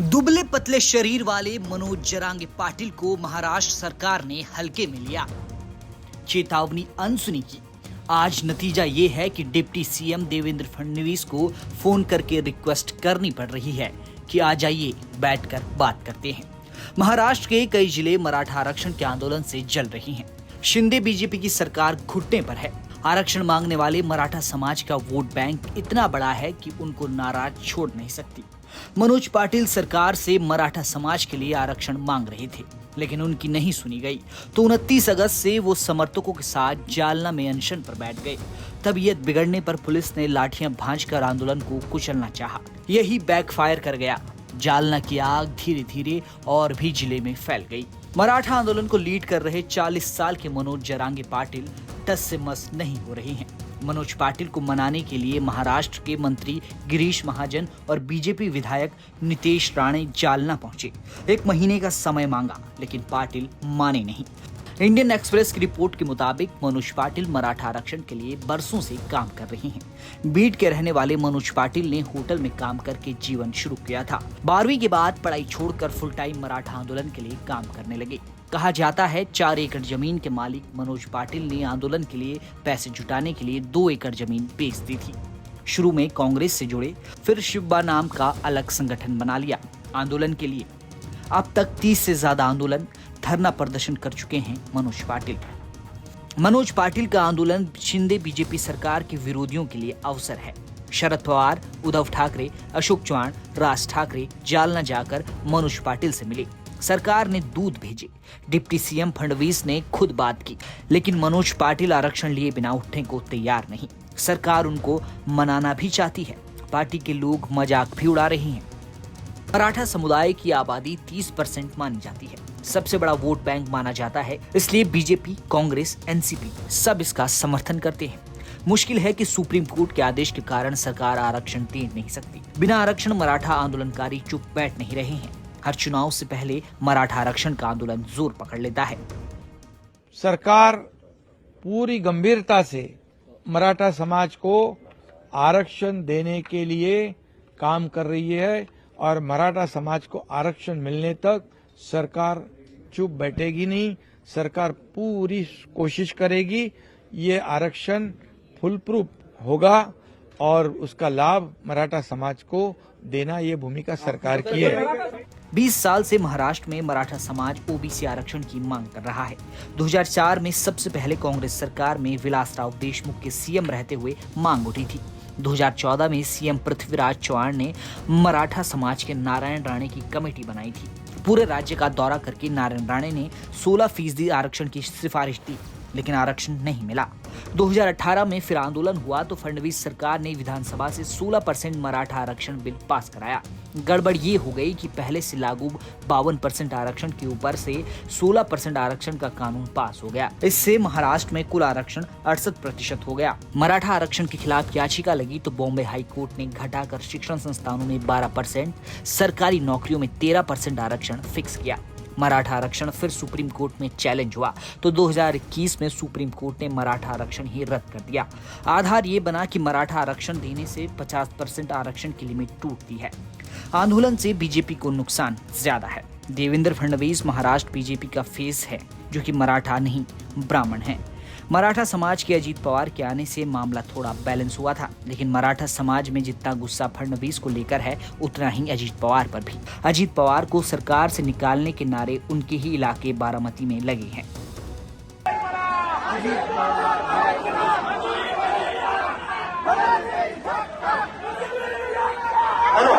दुबले पतले शरीर वाले मनोज जरांगे पाटिल को महाराष्ट्र सरकार ने हल्के में लिया। चेतावनी अनसुनी की। आज नतीजा ये है कि डिप्टी सीएम देवेंद्र फडणवीस को फोन करके रिक्वेस्ट करनी पड़ रही है कि आ जाइए, बैठकर बात करते हैं। महाराष्ट्र के कई जिले मराठा आरक्षण के आंदोलन से जल रही हैं। शिंदे बीजेपी की सरकार घुटने पर है। आरक्षण मांगने वाले मराठा समाज का वोट बैंक इतना बड़ा है कि उनको नाराज छोड़ नहीं सकती। मनोज पाटिल सरकार से मराठा समाज के लिए आरक्षण मांग रहे थे, लेकिन उनकी नहीं सुनी गई, तो 29 अगस्त से वो समर्थकों के साथ जालना में अनशन पर बैठ गए। तबीयत बिगड़ने पर पुलिस ने लाठियां भांजकर आंदोलन को कुचलना चाहा। यही बैकफायर कर गया। जालना की आग धीरे धीरे और भी जिले में फैल गई। मराठा आंदोलन को लीड कर रहे 40 साल के मनोज जरांगे पाटिल टस से मस नहीं हो रहे हैं। मनोज पाटिल को मनाने के लिए महाराष्ट्र के मंत्री गिरीश महाजन और बीजेपी विधायक नितेश राणे जालना पहुंचे। 1 महीने का समय मांगा, लेकिन पाटिल माने नहीं। इंडियन एक्सप्रेस की रिपोर्ट के मुताबिक मनोज पाटिल मराठा आरक्षण के लिए बरसों से काम कर रहे हैं। बीड के रहने वाले मनोज पाटिल ने होटल में काम करके जीवन शुरू किया था। 12वीं के बाद पढ़ाई छोड़कर फुल टाइम मराठा आंदोलन के लिए काम करने लगे। कहा जाता है 4 एकड़ जमीन के मालिक मनोज पाटिल ने आंदोलन के लिए पैसे जुटाने के लिए 2 एकड़ जमीन बेच दी थी। शुरू में कांग्रेस से जुड़े, फिर शिवबा नाम का अलग संगठन बना लिया आंदोलन के लिए। अब तक 30 से ज्यादा आंदोलन धरना प्रदर्शन कर चुके हैं मनोज पाटिल। मनोज पाटिल का आंदोलन शिंदे बीजेपी सरकार के विरोधियों के लिए अवसर है। शरद पवार, उद्धव ठाकरे, अशोक चव्हाण, राज ठाकरे जालना जाकर मनोज पाटिल से मिले। सरकार ने दूध भेजे। डिप्टी सीएम फडणवीस ने खुद बात की, लेकिन मनोज पाटिल आरक्षण लिए बिना उठने को तैयार नहीं। सरकार उनको मनाना भी चाहती है। पार्टी के लोग मजाक भी उड़ा रहे हैं। मराठा समुदाय की आबादी 30% मानी जाती है। सबसे बड़ा वोट बैंक माना जाता है, इसलिए बीजेपी, कांग्रेस, एनसीपी सब इसका समर्थन करते हैं। मुश्किल है कि सुप्रीम कोर्ट के आदेश के कारण सरकार आरक्षण दे नहीं सकती। बिना आरक्षण मराठा आंदोलनकारी चुप बैठ नहीं रहे हैं। हर चुनाव से पहले मराठा आरक्षण का आंदोलन जोर पकड़ लेता है। सरकार पूरी गंभीरता से मराठा समाज को आरक्षण देने के लिए काम कर रही है और मराठा समाज को आरक्षण मिलने तक सरकार चुप बैठेगी नहीं। सरकार पूरी कोशिश करेगी ये आरक्षण फुल प्रूफ होगा और उसका लाभ मराठा समाज को देना ये भूमिका सरकार की है। 20 साल से महाराष्ट्र में मराठा समाज ओबीसी आरक्षण की मांग कर रहा है। 2004 में सबसे पहले कांग्रेस सरकार में विलासराव देशमुख के सीएम रहते हुए मांग उठी थी। 2014 में सीएम पृथ्वीराज चव्हाण ने मराठा समाज के नारायण राणे की कमेटी बनाई थी। पूरे राज्य का दौरा करके नारायण राणे ने 16% आरक्षण की सिफारिश दी, लेकिन आरक्षण नहीं मिला। 2018 में फिर आंदोलन हुआ तो फडणवीस सरकार ने विधानसभा से 16% मराठा आरक्षण बिल पास कराया। गड़बड़ ये हो गई कि पहले से लागू 52% आरक्षण के ऊपर से 16% आरक्षण का कानून पास हो गया। इससे महाराष्ट्र में कुल आरक्षण 68% हो गया। मराठा आरक्षण के खिलाफ याचिका लगी तो बॉम्बे हाई कोर्ट ने घटाकर शिक्षण संस्थानों में 12%, सरकारी नौकरियों में 13% आरक्षण फिक्स किया। मराठा आरक्षण फिर सुप्रीम कोर्ट में चैलेंज हुआ तो 2021 में सुप्रीम कोर्ट ने मराठा आरक्षण ही रद्द कर दिया। आधार ये बना कि मराठा आरक्षण देने से 50% आरक्षण की लिमिट टूटती है। आंदोलन से बीजेपी को नुकसान ज्यादा है। देवेंद्र फडणवीस महाराष्ट्र बीजेपी का फेस है, जो कि मराठा नहीं ब्राह्मण है। मराठा समाज के अजीत पवार के आने से मामला थोड़ा बैलेंस हुआ था, लेकिन मराठा समाज में जितना गुस्सा फडणवीस को लेकर है, उतना ही अजीत पवार पर भी। अजीत पवार को सरकार से निकालने के नारे उनके ही इलाके बारामती में लगे हैं। हेलो